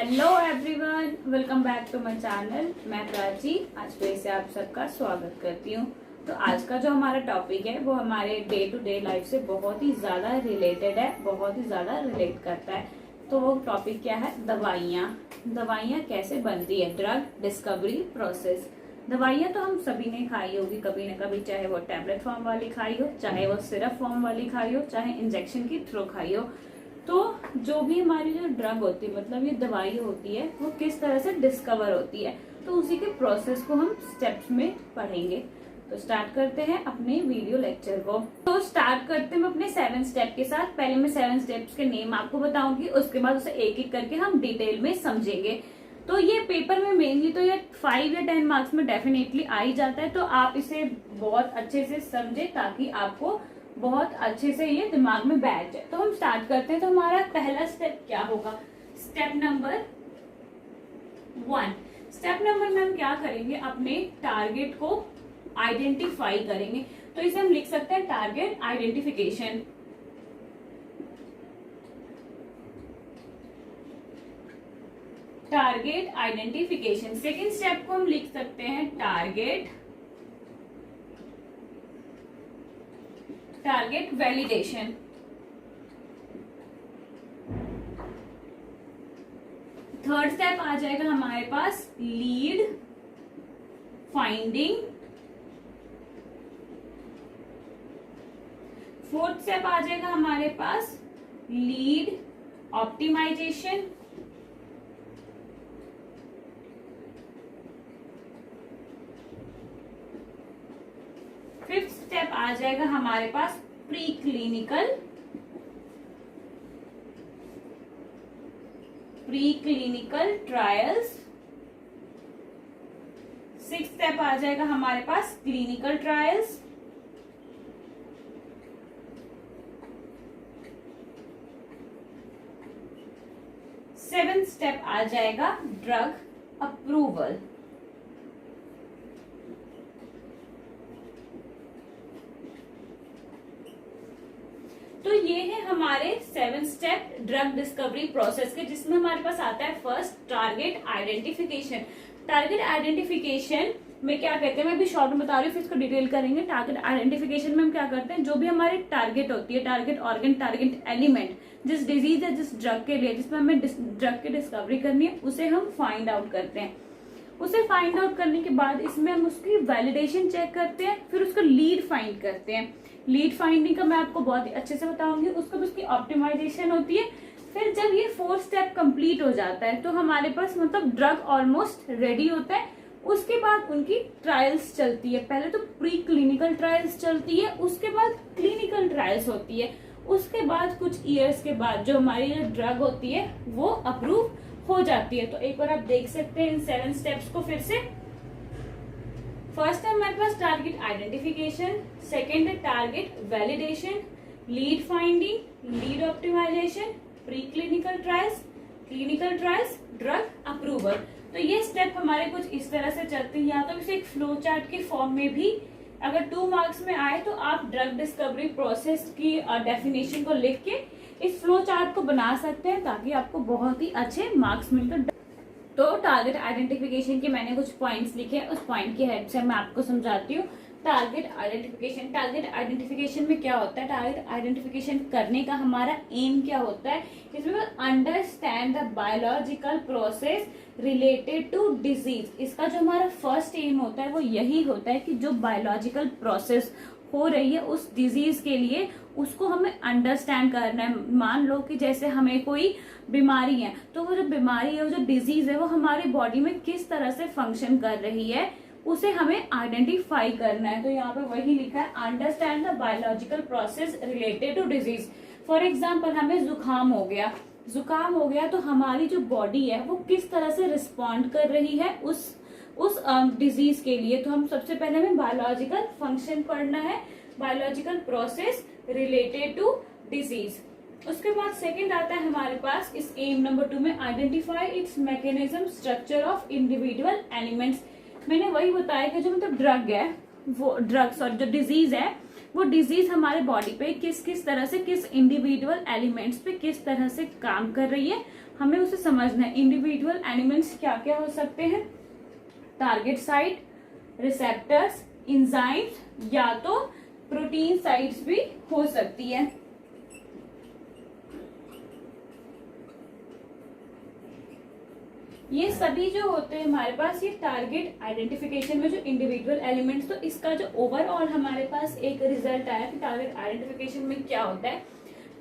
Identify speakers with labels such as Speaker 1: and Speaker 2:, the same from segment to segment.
Speaker 1: Hello everyone, welcome back to my channel. मैं प्राची आज फिर से आप सबका स्वागत करती हूँ। तो आज का जो हमारा टॉपिक है वो हमारे डे टू डे लाइफ से बहुत ही ज्यादा रिलेटेड है, बहुत ही ज्यादा रिलेट करता है। तो वो टॉपिक क्या है? दवाइयाँ। दवाइयाँ कैसे बनती है, ड्रग डिस्कवरी प्रोसेस। दवाइयाँ तो हम सभी ने खाई होगी कभी न कभी, चाहे वो टैबलेट फॉर्म वाली खाई हो, चाहे वो सिरप फॉर्म वाली खाई हो, चाहे इंजेक्शन की थ्रू खाई हो। तो जो भी हमारी जो ड्रग होती है, मतलब ये दवाई होती है, वो किस तरह से डिस्कवर होती है, तो उसी के प्रोसेस को हम स्टेप्स में पढ़ेंगे। तो स्टार्ट करते हैं अपने वीडियो लेक्चर को। तो स्टार्ट करते हैं अपने 7 स्टेप के साथ। पहले मैं 7 स्टेप्स के नेम आपको बताऊंगी, उसके बाद उसे एक एक करके हम डिटेल में समझेंगे। तो ये पेपर में मेनली तो ये 5 या 10 मार्क्स में डेफिनेटली आ ही जाता है, तो आप इसे बहुत अच्छे से समझे ताकि आपको बहुत अच्छे से ये दिमाग में बैठ जाए। तो हम स्टार्ट करते हैं। तो हमारा पहला स्टेप क्या होगा? Step number 1। स्टेप नंबर में हम क्या करेंगे? अपने टारगेट को आइडेंटिफाई करेंगे। तो इसे हम लिख सकते हैं target identification. Target identification. Second step को हम लिख सकते हैं टारगेट वैलिडेशन। थर्ड स्टेप आ जाएगा हमारे पास लीड फाइंडिंग। फोर्थ स्टेप आ जाएगा हमारे पास लीड ऑप्टिमाइजेशन। फिफ्थ स्टेप आ जाएगा हमारे पास pre clinical trials. Sixth step आ जाएगा हमारे पास क्लिनिकल ट्रायल्स। सेवेंथ स्टेप आ जाएगा ड्रग अप्रूवल। तो ये है हमारे 7 स्टेप ड्रग डिस्कवरी प्रोसेस के, जिसमें हमारे पास आता है first target identification. Target identification में क्या कहते हैं, मैं भी शॉर्ट में बता रही हूँ, फिर इसको डिटेल करेंगे। टारगेट आइडेंटिफिकेशन में हम क्या करते हैं, जो भी हमारी टारगेट होती है, टारगेट ऑर्गन, टारगेट एलिमेंट, जिस डिजीज है, जिस ड्रग के लिए, जिसमें हमें ड्रग की डिस्कवरी करनी है, उसे हम फाइंड आउट करते हैं। उसे फाइंड आउट करने के बाद इसमें हम उसकी वैलिडेशन चेक करते हैं, फिर उसका लीड फाइंड करते हैं। लीड फाइंडिंग का मैं आपको बहुत ही अच्छे से बताऊंगी। उसको उसकी ऑप्टिमाइजेशन होती है। फिर जब ये 4 स्टेप कंप्लीट हो जाता है तो हमारे पास मतलब ड्रग ऑलमोस्ट रेडी होता है। उसके बाद उनकी ट्रायल्स चलती है। पहले तो प्री क्लिनिकल ट्रायल्स चलती है, उसके बाद क्लिनिकल ट्रायल्स होती है। उसके बाद कुछ ईयर्स के बाद जो हमारी ड्रग होती है वो अप्रूव हो जाती है। तो एक बार आप देख सकते हैं इन 7 स्टेप्स को फिर से। फर्स्ट है हमारे पास टारगेट आइडेंटिफिकेशन, सेकेंड है target validation, lead finding, lead optimisation, pre clinical trials, drug approval. तो ये स्टेप हमारे कुछ इस तरह से चलते हैं। या तो इसे एक फ्लो चार्ट के फॉर्म में भी अगर 2 मार्क्स में आए तो आप ड्रग डिस्कवरी प्रोसेस की डेफिनेशन को लिख के इस फ्लो चार्ट को बना सकते हैं, ताकि आपको बहुत ही अच्छे मार्क्स मिलकर। तो टारगेट आइडेंटिफिकेशन के मैंने कुछ पॉइंट्स लिखे हैं, उस पॉइंट की हेल्प से मैं आपको समझाती हूँ। टारगेट आइडेंटिफिकेशन में क्या होता है? टारगेट आइडेंटिफिकेशन करने का हमारा एम क्या होता है? इसमें understand the biological process related to disease. इसका जो हमारा फर्स्ट एम होता है वो यही होता है कि जो बायोलॉजिकल प्रोसेस हो रही है उस डिजीज के लिए, उसको हमें अंडरस्टैंड करना है। मान लो कि जैसे हमें कोई बीमारी है, तो वो जो बीमारी है, वो जो डिजीज है, वो हमारी बॉडी में किस तरह से फंक्शन कर रही है, उसे हमें आइडेंटिफाई करना है। तो यहाँ पे वही लिखा है, understand the biological process related to disease. For example हमें जुकाम हो गया तो हमारी जो बॉडी है वो किस तरह से रिस्पॉन्ड कर रही है उस डिजीज के लिए। तो हम सबसे पहले हमें बायोलॉजिकल फंक्शन पढ़ना है, biological process related to disease. उसके बाद सेकंड आता है हमारे पास इस एम नंबर 2 में, identify it's mechanism structure of individual elements. मैंने वही बताया कि जो मतलब जो डिजीज है वो डिजीज हमारे बॉडी पे किस किस तरह से, किस इंडिविजुअल एलिमेंट्स पे किस तरह से काम कर रही है, हमें उसे समझना है। इंडिविजुअल एलिमेंट्स क्या क्या हो सकते हैं, टारगेट साइट, रिसेप्टर्स, एंजाइम्स या तो प्रोटीन साइट्स भी हो सकती है। ये सभी जो होते हैं हमारे पास ये टारगेट आइडेंटिफिकेशन में जो इंडिविजुअल एलिमेंट्स, तो इसका जो ओवरऑल हमारे पास एक रिजल्ट आया कि टारगेट आइडेंटिफिकेशन में क्या होता है।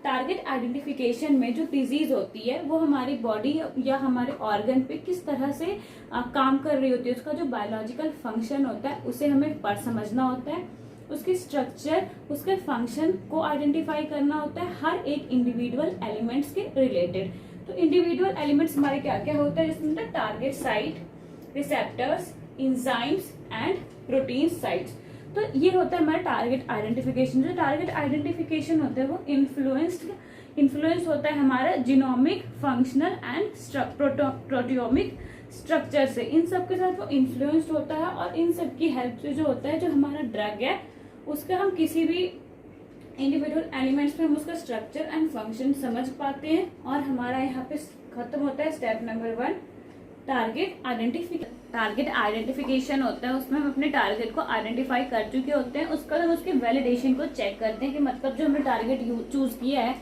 Speaker 1: टारगेट आइडेंटिफिकेशन में जो डिजीज होती है वो हमारी बॉडी या हमारे ऑर्गन पे किस तरह से काम कर रही होती है, उसका जो बायोलॉजिकल फंक्शन होता है उसे हमें समझना होता है, उसकी स्ट्रक्चर, उसके फंक्शन को आइडेंटिफाई करना होता है हर एक इंडिविजुअल एलिमेंट्स के रिलेटेड। तो इंडिविजुअल एलिमेंट्स हमारे क्या क्या होता है, जिसमें target site, receptors, enzymes and protein sites. तो ये होता है हमारा टारगेट आइडेंटिफिकेशन। जो टारगेट आइडेंटिफिकेशन होता है वो इन्फ्लुएंस होता है हमारा genomic, functional and proteomic structure से। इन सब के साथ वो इन्फ्लुएंस्ड होता है और इन सब की हेल्प से जो होता है जो हमारा ड्रग है उसका हम किसी भी इंडिविजुअल एलिमेंट्स में हम उसका स्ट्रक्चर एंड फंक्शन समझ पाते हैं। और हमारा यहाँ पे खत्म होता है step number 1, target identification. Target identification होता है उसमें हम अपने टारगेट को आइडेंटिफाई कर चुके होते हैं, उसका हम उसके वैलिडेशन को चेक करते हैं कि मतलब जो हमने टारगेट चूज किया है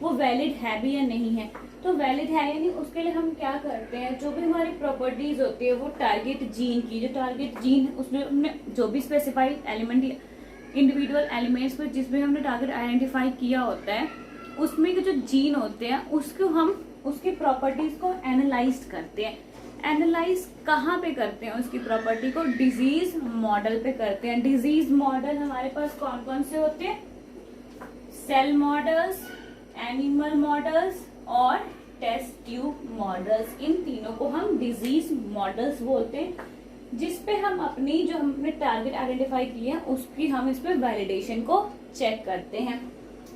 Speaker 1: वो वैलिड है भी या नहीं है। तो वैलिड है या नहीं उसके लिए हम क्या करते हैं, जो भी हमारी प्रॉपर्टीज होती है वो टारगेट जीन की, जो टारगेट जीन उसमें हमने जो भी स्पेसिफाइड एलिमेंट इंडिविजुअल एलिमेंट्स पर जिसमें हमने टारगेट आइडेंटिफाई किया होता है उसमें के जो जीन होते हैं उसको हम उसकी प्रॉपर्टीज को एनालाइज करते हैं। एनालाइज कहाँ पे करते हैं उसकी प्रॉपर्टी को, डिजीज मॉडल पे करते हैं। डिजीज मॉडल हमारे पास कौन कौन से होते हैं, सेल मॉडल्स, एनिमल मॉडल्स और टेस्ट ट्यूब मॉडल्स। इन तीनों को हम डिजीज मॉडल्स बोलते हैं, जिसपे हम अपनी जो हमने टारगेट आइडेंटिफाई किए हैं उसकी हम इस पे वैलिडेशन को चेक करते हैं।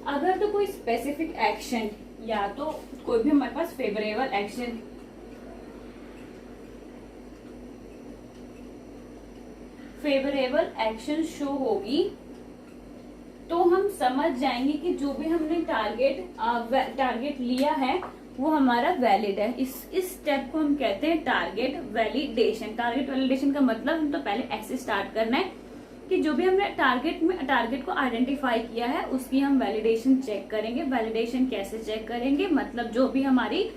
Speaker 1: अगर तो कोई स्पेसिफिक एक्शन या तो कोई भी हमारे पास फेवरेबल एक्शन शो होगी तो हम समझ जाएंगे कि जो भी हमने टारगेट लिया है वो हमारा वैलिड है। इस स्टेप को हम कहते हैं टारगेट वैलिडेशन। टारगेट वैलिडेशन का मतलब हम तो पहले ऐसे स्टार्ट करना है कि जो भी हमने टारगेट को आइडेंटिफाई किया है उसकी हम वैलिडेशन चेक करेंगे। वैलिडेशन कैसे चेक करेंगे, मतलब जो भी हमारी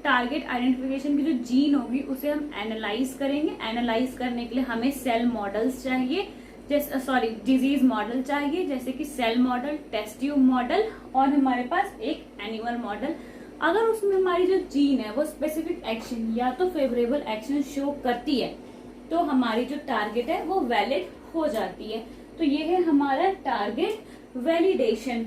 Speaker 1: टारगेट आइडेंटिफिकेशन की जो जीन होगी उसे हम एनालाइज करेंगे। एनालाइज करने के लिए हमें सेल मॉडल्स चाहिए, डिजीज मॉडल चाहिए, जैसे कि cell model, test tube model और हमारे पास एक एनिमल मॉडल। अगर उसमें हमारी जो जीन है वो स्पेसिफिक एक्शन या तो फेवरेबल एक्शन शो करती है तो हमारी जो टारगेट है वो वैलिड हो जाती है। तो ये है हमारा टारगेट वैलिडेशन।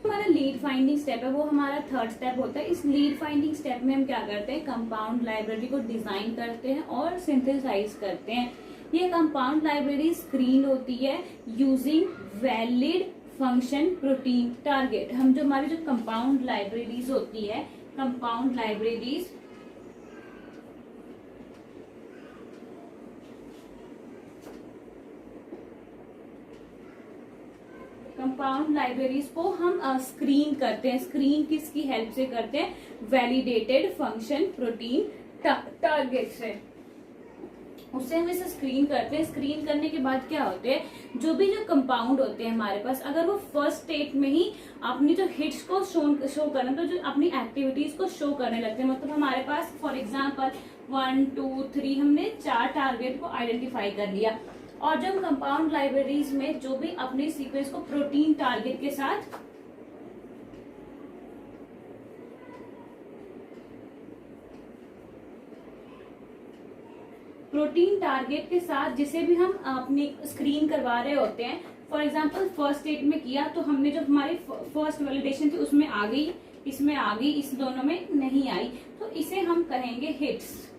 Speaker 1: हमारा लीड फाइंडिंग स्टेप है वो हमारा थर्ड स्टेप होता है। इस लीड फाइंडिंग स्टेप में हम क्या करते हैं, कंपाउंड लाइब्रेरी को डिजाइन करते हैं और सिंथेसाइज करते हैं। ये कंपाउंड लाइब्रेरी स्क्रीन होती है using valid function protein target. हम जो हमारी जो कंपाउंड लाइब्रेरीज होती है, कंपाउंड लाइब्रेरीज को हम स्क्रीन करते हैं। स्क्रीन किसकी हेल्प से करते हैं, वैलिडेटेड फंक्शन प्रोटीन टारगेट से, उससे हम इसे स्क्रीन करते हैं। स्क्रीन करने के बाद क्या होते हैं, जो भी जो कंपाउंड होते हैं हमारे पास, अगर वो फर्स्ट स्टेट में ही अपनी जो हिट्स को शो करने, तो जो अपनी एक्टिविटीज को शो करने लगते हैं, मतलब हमारे पास फॉर एग्जांपल 1 2 3 हमने 4 टारगेट को आइडेंटिफाई कर लिया और जब कंपाउंड लाइब्रेरीज में जो भी अपने सीक्वेंस को प्रोटीन टारगेट के साथ जिसे भी हम अपनी स्क्रीन करवा रहे होते हैं, फॉर एग्जांपल फर्स्ट स्टेट में किया तो हमने जो हमारी फर्स्ट वैलिडेशन थी उसमें आ गई, इसमें आ गई, इस दोनों में नहीं आई, तो इसे हम कहेंगे हिट्स।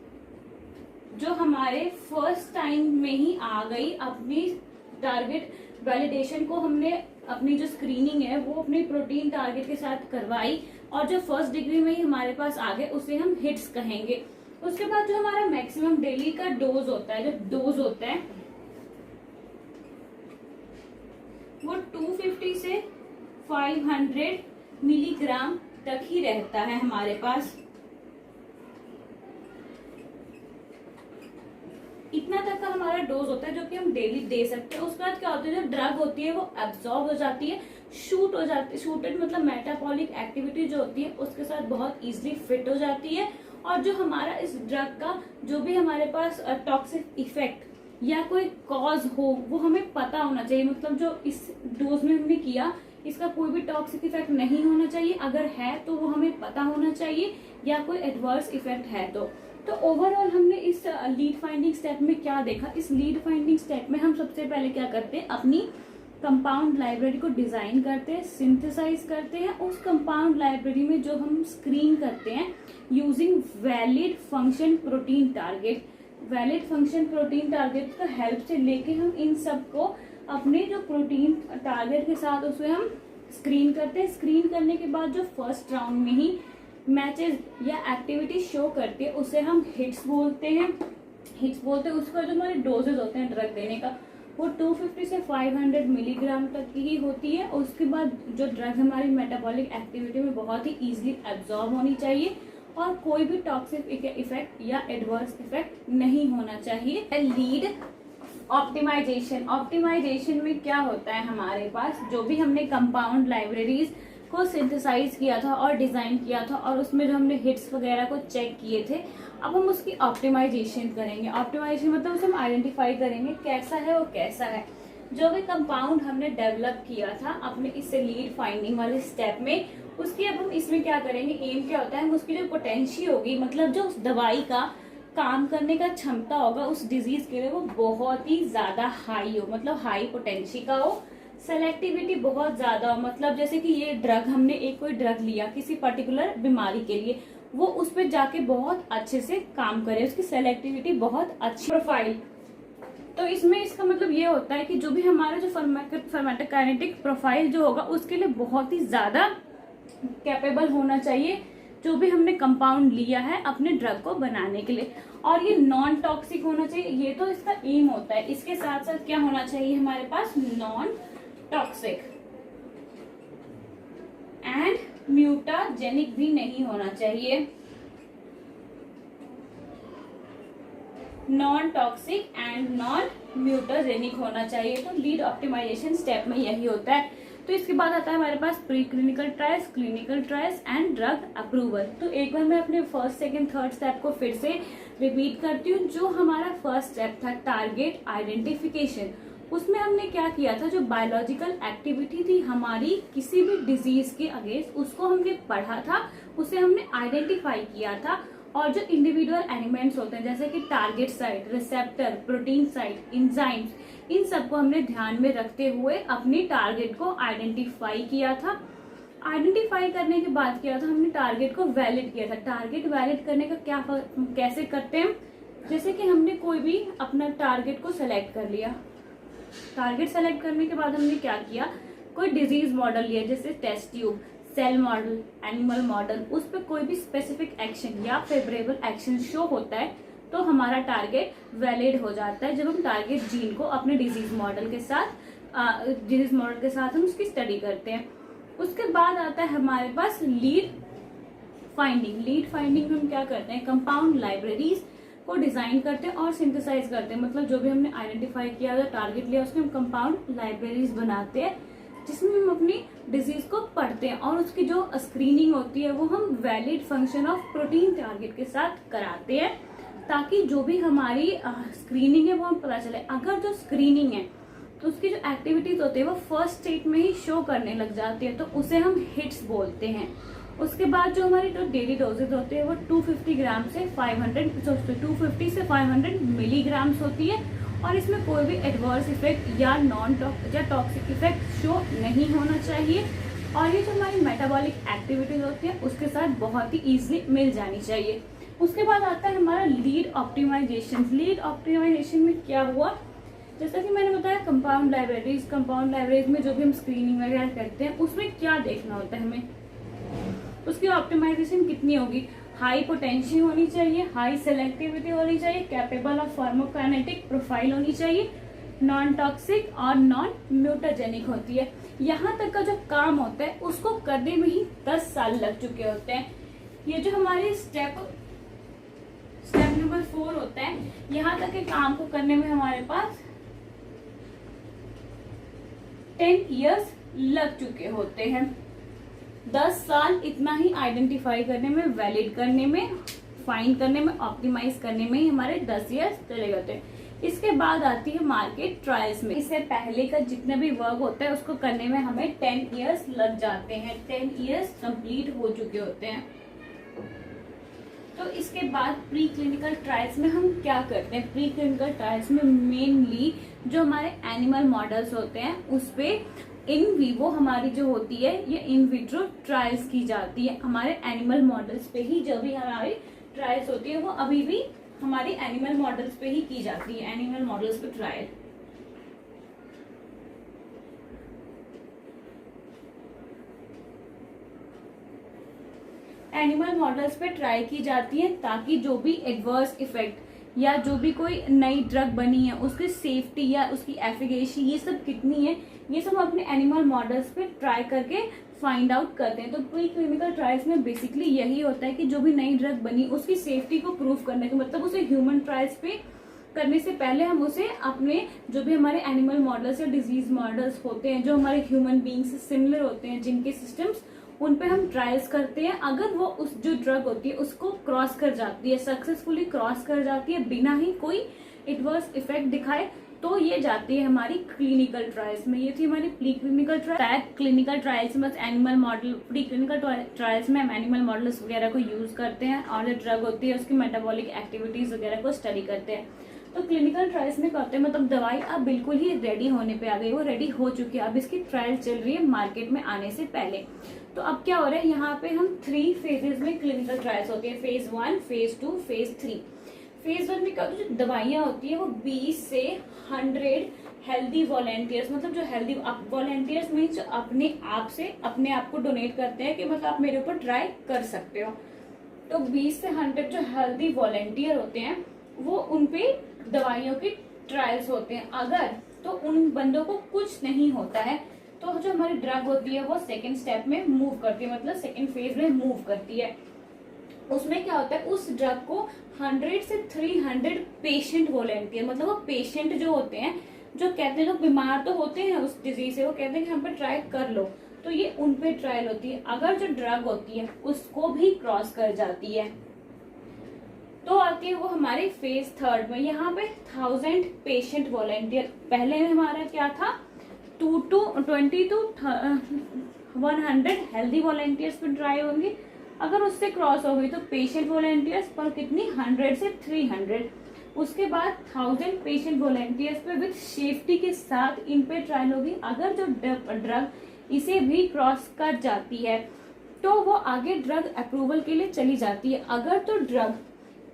Speaker 1: जो हमारे फर्स्ट टाइम में ही आ गई, अपनी टारगेट वैलिडेशन को हमने अपनी जो स्क्रीनिंग है वो अपनी प्रोटीन टारगेट के साथ करवाई और जो फर्स्ट डिग्री में ही हमारे पास आ गए उसे हम हिट्स कहेंगे। उसके बाद जो हमारा मैक्सिमम डेली का डोज होता है, वो 250 से 500 मिलीग्राम तक ही रहता है हमारे पास। इतना तक का हमारा डोज होता है जो कि हम डेली दे सकते हैं। उसके बाद क्या होता है, जो ड्रग होती है वो एब्जॉर्ब हो जाती है, शूट हो जाती है, शूटेड मतलब मेटाबॉलिक एक्टिविटी जो होती है उसके साथ बहुत इजीली फिट हो जाती है। और जो हमारा इस ड्रग का जो भी हमारे पास टॉक्सिक इफेक्ट या कोई कॉज हो वो हमें पता होना चाहिए। मतलब जो इस डोज में हमने किया इसका कोई भी टॉक्सिक इफेक्ट नहीं होना चाहिए, अगर है तो वो हमें पता होना चाहिए, या कोई एडवर्स इफेक्ट है तो ओवरऑल हमने इस लीड फाइंडिंग स्टेप में क्या देखा। इस लीड फाइंडिंग स्टेप में हम सबसे पहले क्या करते हैं, अपनी कंपाउंड लाइब्रेरी को डिजाइन करते हैं, सिंथेसाइज करते हैं। उस कंपाउंड लाइब्रेरी में जो हम स्क्रीन करते हैं using valid function protein target, valid function protein target का हेल्प से लेके हम इन सब को अपने जो प्रोटीन टारगेट के साथ उसे हम स्क्रीन करते हैं। स्क्रीन करने के बाद जो फर्स्ट राउंड में ही मैचेस या एक्टिविटी शो करती है उसे हम हिट्स बोलते हैं। हिट्स बोलते हैं उसका जो हमारे डोजेज होते हैं ड्रग देने का वो 250 से 500 मिलीग्राम तक की ही होती है। उसके बाद जो ड्रग हमारी मेटाबॉलिक एक्टिविटी में बहुत ही इजीली एब्जॉर्ब होनी चाहिए और कोई भी टॉक्सिक इफेक्ट या एडवर्स इफेक्ट नहीं होना चाहिए। लीड ऑप्टिमाइजेशन, ऑप्टिमाइजेशन में क्या होता है, हमारे पास जो भी हमने कंपाउंड लाइब्रेरीज को सिंथेसाइज किया था और डिजाइन किया था और उसमें जो हमने हिट्स वगैरह को चेक किए थे, अब हम उसकी ऑप्टिमाइजेशन करेंगे। ऑप्टिमाइजेशन मतलब उसे हम आइडेंटिफाई करेंगे कैसा है वो कैसा है। जो भी कंपाउंड हमने डेवलप किया था अपने इस लीड फाइंडिंग वाले स्टेप में, उसकी अब हम इसमें क्या करेंगे, एम क्या होता है, हम उसकी जो पोटेंशियल होगी मतलब जो उस दवाई का काम करने का क्षमता होगा उस डिजीज के लिए वो बहुत ही ज्यादा हाई हो, मतलब हाई पोटेंशियल का हो। सेलेक्टिविटी बहुत ज्यादा हो, मतलब जैसे कि ये ड्रग हमने एक कोई ड्रग लिया किसी पर्टिकुलर बीमारी के लिए, वो उस पर जाके बहुत अच्छे से काम करे, उसकी सेलेक्टिविटी बहुत अच्छी। प्रोफाइल, तो इसमें इसका मतलब ये होता है कि जो भी हमारा जो फार्माकोकाइनेटिक प्रोफाइल जो होगा उसके लिए बहुत ही ज्यादा कैपेबल होना चाहिए जो भी हमने कंपाउंड लिया है अपने ड्रग को बनाने के लिए। और ये नॉन टॉक्सिक होना चाहिए, ये तो इसका एम होता है। इसके साथ साथ क्या होना चाहिए हमारे पास, नॉन टॉक्सिक एंड म्यूटाजेनिक भी नहीं होना चाहिए। Non toxic and non mutagenic होना चाहिए। तो लीड ऑप्टिमाइजेशन स्टेप में यही होता है। तो इसके बाद आता है हमारे पास pre clinical trials, clinical trials and drug approval. तो एक बार मैं अपने फर्स्ट सेकंड थर्ड स्टेप को फिर से रिपीट करती हूँ। जो हमारा फर्स्ट स्टेप था टारगेट आइडेंटिफिकेशन, उसमें हमने क्या किया था, जो बायोलॉजिकल एक्टिविटी थी हमारी किसी भी डिजीज के अगेंस्ट उसको हमने पढ़ा था, उसे हमने आइडेंटिफाई किया था। और जो इंडिविजुअल एलिमेंट्स होते हैं जैसे कि target site, receptor, protein site, enzymes, इन सबको हमने ध्यान में रखते हुए अपनी टारगेट को आइडेंटिफाई किया था। आइडेंटिफाई करने के बाद किया था हमने टारगेट को वैलिड किया था। टारगेट वैलिड करने का क्या कैसे करते हैं, जैसे कि हमने कोई भी अपना टारगेट को सेलेक्ट कर लिया, टारगेट सेलेक्ट करने के बाद हमने क्या किया, कोई डिजीज मॉडल लिया जैसे test tube, cell model, animal model, उस पर कोई भी स्पेसिफिक एक्शन या फेवरेबल एक्शन शो होता है तो हमारा टारगेट वैलिड हो जाता है। जब हम टारगेट जीन को अपने डिजीज मॉडल के साथ हम उसकी स्टडी करते हैं। उसके बाद आता है हमारे पास लीड फाइंडिंग। लीड फाइंडिंग में हम क्या करते हैं, कंपाउंड लाइब्रेरीज को डिजाइन करते हैं और सिंथेसाइज करते हैं। मतलब जो भी हमने आइडेंटिफाई किया या टारगेट लिया उसमें हम कंपाउंड लाइब्रेरीज बनाते हैं जिसमें हम अपनी डिजीज को पढ़ते हैं और उसकी जो स्क्रीनिंग होती है वो हम valid function of protein target के साथ कराते हैं, ताकि जो भी हमारी स्क्रीनिंग है वो हम पता चले। अगर जो स्क्रीनिंग है तो उसकी जो एक्टिविटीज होती है वो फर्स्ट स्टेट में ही शो करने लग जाती है तो उसे हम हिट्स बोलते हैं। उसके बाद जो हमारी जो डेली डोजेज होती है वो 250 ग्राम से 250 से 500 मिलीग्राम्स होती है और इसमें कोई भी एडवर्स इफेक्ट या टॉक्सिक इफेक्ट शो नहीं होना चाहिए। और ये जो हमारी मेटाबॉलिक एक्टिविटीज होती है उसके साथ बहुत ही इजीली मिल जानी चाहिए। उसके बाद आता है हमारा लीड ऑप्टिमाइजेशन। लीड ऑप्टिमाइजेशन में क्या हुआ, जैसा कि मैंने बताया कंपाउंड लाइब्रेरीज में जो भी हम स्क्रीनिंग वगैरह करते हैं उसमें क्या देखना होता है हमें, उसकी ऑप्टिमाइजेशन कितनी होगी, हाई पोटेंशियल होनी चाहिए, हाई सेलेक्टिविटी होनी चाहिए, कैपेबल ऑफ फार्माकोकाइनेटिक प्रोफाइल होनी चाहिए, नॉन टॉक्सिक और नॉन म्यूटाजेनिक होती है। यहाँ तक का जो काम होता है उसको करने में ही 10 साल लग चुके होते हैं। ये जो हमारे स्टेप नंबर 4 होता है यहाँ तक के काम को करने में हमारे पास 10 इयर्स लग चुके होते हैं। 10 साल इतना ही आइडेंटिफाई करने में, वैलिड करने में, फाइंड करने में, ऑप्टिमाइज करने में ही हमारे 10 इयर्स चले जाते हैं। इसके बाद आती है मार्केट ट्रायल्स में। इससे पहले का जितना भी वर्क होता है उसको करने में हमें 10 इयर्स लग जाते हैं। 10 इयर्स कंप्लीट हो चुके होते हैं। तो इसके बाद प्री क्लिनिकल ट्रायल्स में हम क्या करते हैं? प्री क्लिनिकल ट्रायल्स में मेनली जो हमारे एनिमल मॉडल्स होते हैं उस पे इन विवो हमारी जो होती है ये इन विट्रो ट्रायल्स की जाती है। हमारे एनिमल मॉडल्स पे ही जो भी हमारी ट्रायल्स होती है वो अभी भी हमारी एनिमल मॉडल्स पे ही की जाती है। एनिमल मॉडल्स पे ट्रायल एनिमल मॉडल्स पे ट्राई की जाती है ताकि जो भी एडवर्स इफेक्ट या जो भी कोई नई ड्रग बनी है उसकी सेफ्टी या उसकी एफिकेसी ये सब कितनी है, ये सब हम अपने एनिमल मॉडल्स पे ट्राई करके फाइंड आउट करते हैं। तो प्री क्लिनिकल ट्रायल्स में बेसिकली यही होता है कि जो भी नई ड्रग बनी उसकी सेफ्टी को प्रूव करने का, मतलब उसे ह्यूमन ट्रायल्स पे करने से पहले हम उसे अपने जो भी हमारे एनिमल मॉडल्स या डिजीज मॉडल्स होते हैं जो हमारे ह्यूमन बींग से सिमिलर होते हैं जिनके सिस्टम्स, उन पे हम ट्रायल्स करते हैं। अगर वो उस जो ड्रग होती है उसको क्रॉस कर जाती है, सक्सेसफुली क्रॉस कर जाती है बिना ही कोई एडवर्स इफेक्ट दिखाए, तो ये जाती है हमारी क्लिनिकल ट्रायल्स में। ये थी हमारी pre clinical trial. Clinical trials में animal model, pre clinical trials में हम एनिमल मॉडल्स वगैरह को यूज करते हैं और जो ड्रग होती है उसकी मेटाबॉलिक एक्टिविटीज वगैरह को स्टडी करते हैं। तो क्लिनिकल ट्रायल्स में करते हैं मतलब दवाई अब बिल्कुल ही रेडी होने पे आ गई, वो रेडी हो चुकी है, अब इसकी ट्रायल चल रही है मार्केट में आने से पहले। तो अब क्या हो रहा है, यहाँ पे हम 3 फेजेस में क्लिनिकल ट्रायल्स होती है, फेज 1, फेज 2, फेज 3। फेज 1 में क्या होता है, जो दवाइयाँ होती है वो 20 से 100 हेल्दी वॉलेंटियर्स, मतलब जो हेल्दी वॉलेंटियर्स मीन्स अपने आप से अपने आप को डोनेट करते हैं कि मतलब आप मेरे ऊपर ट्राई कर सकते हो। तो 20 से 100 जो हेल्दी वॉलेंटियर होते हैं वो उन पे दवाइयों के ट्रायल्स होते हैं। अगर तो उन बंदों को कुछ नहीं होता है तो जो हमारी ड्रग होती है वो सेकेंड स्टेप में मूव करती है, मतलब सेकेंड फेज में मूव करती है। उसमें क्या होता है, उस ड्रग को 100 से 300 पेशेंट वॉलेंटियर, मतलब वो पेशेंट जो होते हैं जो कहते हैं, जो बीमार तो होते हैं उस डिजीज से, वो कहते हैं कि हम पे ट्राई कर लो, तो ये उन पे ट्रायल होती है। अगर जो ड्रग होती है उसको भी क्रॉस कर जाती है तो आती है वो हमारे फेज 3 में। यहाँ पे 1000 पेशेंट वॉलेंटियर, पहले में हमारा क्या था 20 to 100 हेल्दी वॉलेंटियर्स पे ट्राई होंगे। अगर उससे क्रॉस हो गई तो पेशेंट वॉलेंटियर्स पर कितनी 100 से 300, उसके बाद 1000 पेशेंट वॉलेंटियर्स पे विद सेफ्टी के साथ इन पे ट्रायल होगी। अगर जो ड्रग इसे भी क्रॉस कर जाती है तो वो आगे ड्रग अप्रूवल के लिए चली जाती है। अगर तो ड्रग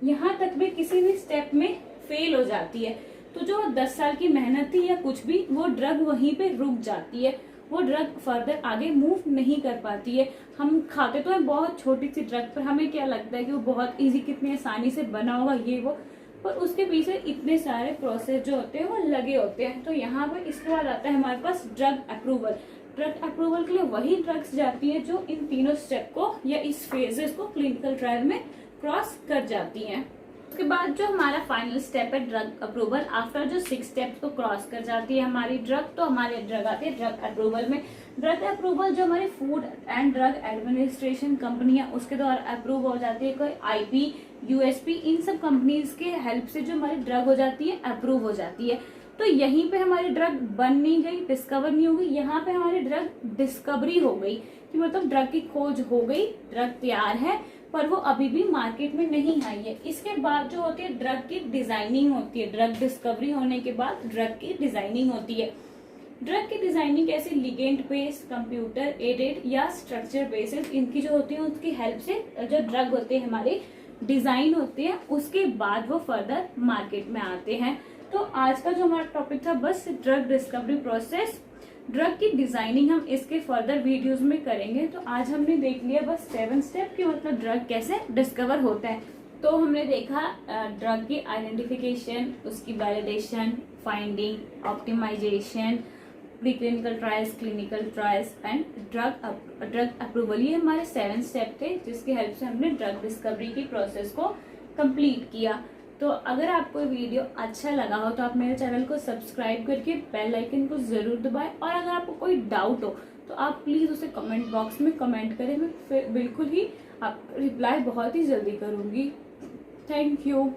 Speaker 1: यहाँ तक भी किसी भी स्टेप में फेल हो जाती है तो जो 10 साल की मेहनत थी या कुछ भी, वो ड्रग वहीं पे रुक जाती है, वो ड्रग फर्दर आगे मूव नहीं कर पाती है। हम खाते तो है बहुत छोटी सी ड्रग, पर हमें क्या लगता है कि वो बहुत इजी, कितनी आसानी से बना होगा ये वो, पर उसके पीछे इतने सारे प्रोसेस जो होते हैं वो लगे होते हैं। तो यहाँ पर इसके बाद आता है हमारे पास ड्रग अप्रूवल। ड्रग अप्रूवल के लिए वही ड्रग्स जाती है जो इन तीनों स्टेप को या इस फेजेस को क्लिनिकल ट्रायल में क्रॉस कर जाती हैं। उसके बाद जो हमारा फाइनल स्टेप है ड्रग अप्रूवल, आफ्टर जो 6 स्टेप्स को क्रॉस कर जाती है हमारी ड्रग, तो हमारी ड्रग आती है ड्रग अप्रूवल में। ड्रग अप्रूवल जो हमारी फूड एंड ड्रग एडमिनिस्ट्रेशन कंपनियां उसके द्वारा अप्रूव हो जाती है, कोई IP, USP इन सब कंपनीज के हेल्प से जो हमारी ड्रग हो जाती है अप्रूव हो जाती है। तो यहीं पे हमारी ड्रग बन नहीं गई, डिस्कवर नहीं हो गई, यहाँ पे हमारी ड्रग डिस्कवरी हो गई कि मतलब ड्रग की खोज हो गई, ड्रग तैयार है पर वो अभी भी मार्केट में नहीं आई है। इसके बाद जो होती है ड्रग की डिजाइनिंग होती है। ड्रग डिस्कवरी होने के बाद ड्रग की डिजाइनिंग होती है। ड्रग की डिजाइनिंग कैसे, लिगेंड बेस्ड, कंप्यूटर एडेड या स्ट्रक्चर बेस्ड, इनकी जो होती है उसकी हेल्प से जो ड्रग होते हैं हमारे डिजाइन होते हैं, उसके बाद वो फर्दर मार्केट में आते हैं। तो आज का जो हमारा टॉपिक था बस ड्रग डिस्कवरी प्रोसेस, ड्रग की डिजाइनिंग हम इसके फर्दर वीडियोस में करेंगे। तो आज हमने देख लिया बस 7 स्टेप की मतलब ड्रग कैसे डिस्कवर होता है। तो हमने देखा ड्रग की आइडेंटिफिकेशन, उसकी validation, finding, optimisation, pre clinical trials, clinical trials and drug approval. ये हमारे 7 स्टेप थे जिसकी हेल्प से हमने ड्रग डिस्कवरी की प्रोसेस को कंप्लीट किया। तो अगर आपको वीडियो अच्छा लगा हो तो आप मेरे चैनल को सब्सक्राइब करके बेल आइकन को जरूर दबाएं, और अगर आपको कोई डाउट हो तो आप प्लीज उसे कमेंट बॉक्स में कमेंट करें, मैं फिर बिल्कुल ही आप रिप्लाई बहुत ही जल्दी करूंगी। Thank you.